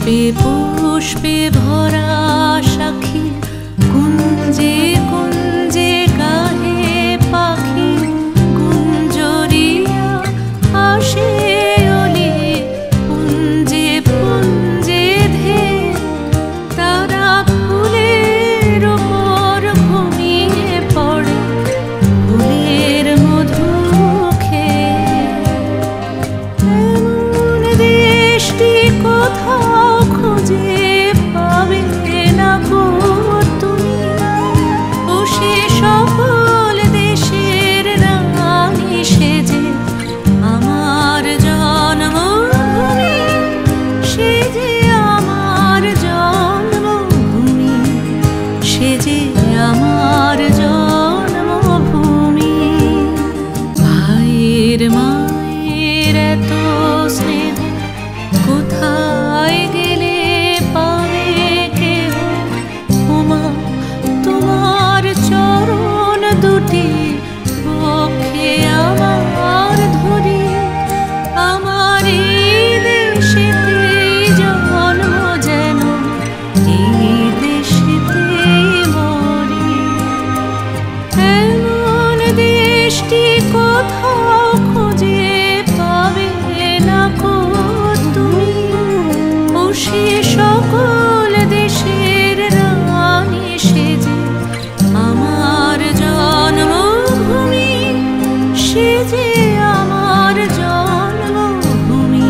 পুষ্পে পুষ্পে ভরা সাক্ষী কুঞ্জে কুঞ্জে গাহে পাখি গুঞ্জরিয়া আসে অলি পুঞ্জে পুঞ্জে ধে তারা ফুলের ওপর ঘুমিয়ে পড়ে ফুলের মধু খেয়ে। এমন দেশটি কোথাও খুঁজে পাবে না গো তুমি, ও সে সকল দেশের রানী সেজে আমার জন্মভূমি, সে যে আমার জন্মভূমি, সে যে আমার জন্মভূমি। ভাইয়ের মায়ের এত স্নেহ কোথায় গেলে পাবে কেহ, ওমা তোমার চরণ দুটি বক্ষে আমার ধরি, আমার এই দেশেতেই জন্ম যেন এই দেশেতেই মরি। এমন দেশটি কোথাও খুঁজে পাবে না গো তুমি, ও সে সকল দেশের রানী সেজে আমার জন্মভূমি, সে যে আমার জন্মভূমি,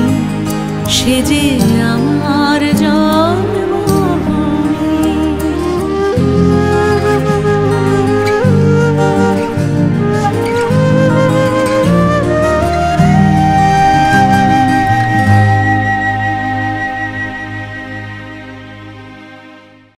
সে যে আমার